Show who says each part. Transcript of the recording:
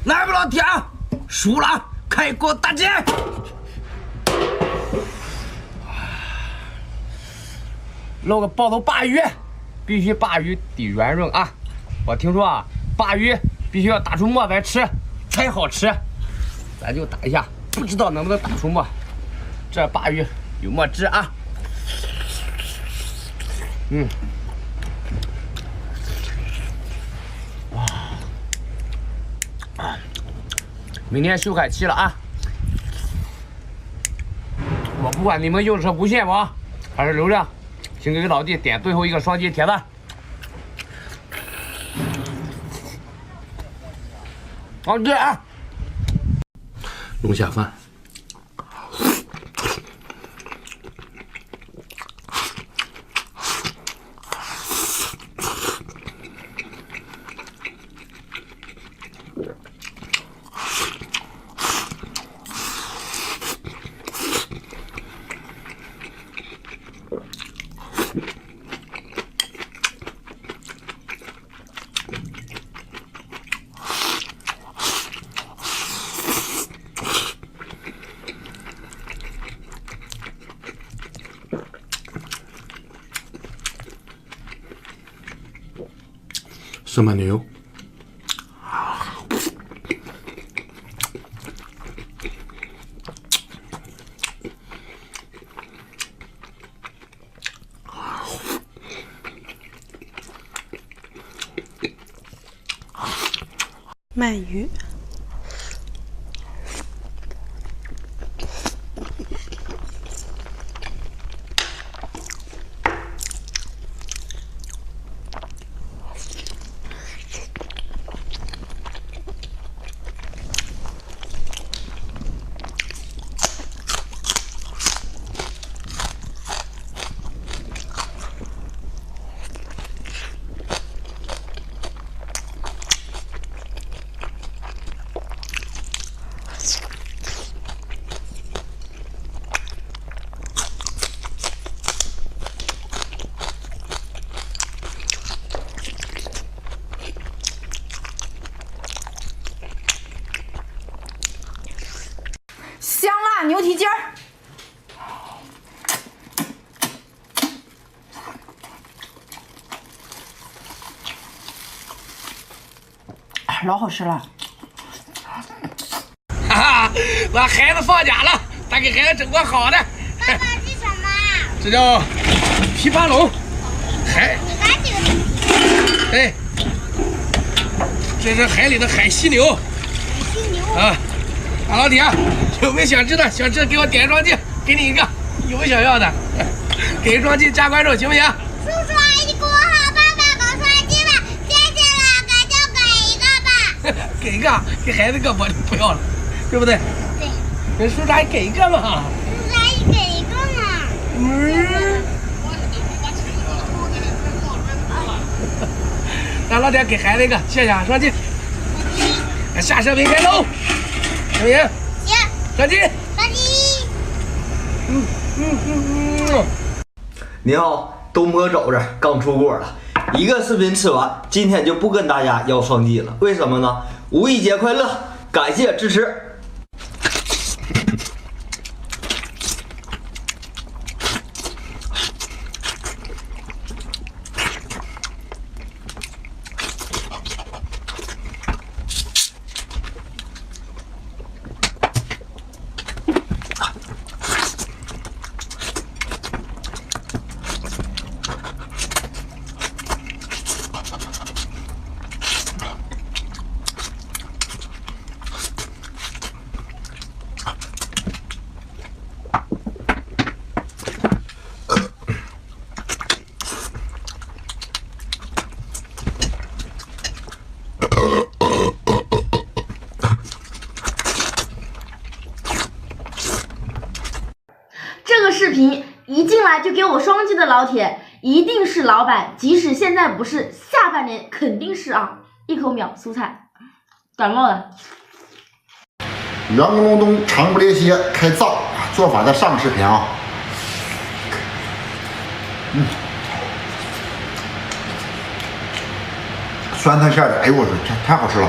Speaker 1: 来吧，老铁，输了开锅打鸡。弄个爆头鲅鱼，必须鲅鱼得圆润啊！我听说啊，鲅鱼必须要打出沫来吃才好吃，咱就打一下，不知道能不能打出沫。这鲅鱼有墨汁啊。明天休海期了啊！我不管你们用的是无线网还是流量，请给老弟点最后一个双击铁赞。老弟啊，龙虾饭。生满牛，
Speaker 2: 鳗鱼。
Speaker 3: 香辣牛蹄筋儿，老好吃了。
Speaker 1: 哈哈，我孩子放假了，咱给孩子整个好的。
Speaker 4: 爸爸这什么啊？
Speaker 1: 这叫琵琶龙，海，
Speaker 4: 你拿这个
Speaker 1: 哎，这是海里的海犀牛
Speaker 4: 犀牛。
Speaker 1: 啊。大老铁，有没有想吃的？想吃给我点双击，给你一个。有没有想要的？给双击加关注行不行？
Speaker 4: 叔叔阿姨给我好，爸爸给我双击吧，谢谢了，咱就给一个吧。
Speaker 1: 给一个，给孩子一个我就不要了，对不对？
Speaker 4: 对。
Speaker 1: 给叔叔阿姨给一个嘛。
Speaker 4: 叔叔阿姨给一个嘛。
Speaker 1: 大老铁给孩子一个，谢谢啊，双击。下视频开喽，行不行？
Speaker 4: 行。
Speaker 1: 双击。
Speaker 4: 双击。
Speaker 5: 你好，东坡肘子刚出锅了，一个视频吃完，今天就不跟大家要双击了，为什么呢？五一节快乐，感谢支持。
Speaker 3: 这个视频一进来就给我双击的老铁，一定是老板，即使现在不是，下半年肯定是啊！一口秒蔬菜，感冒了。
Speaker 6: 圆咕隆咚，长不咧些，开灶，做法在上个视频啊。酸菜馅的，哎呦我去，太好吃了。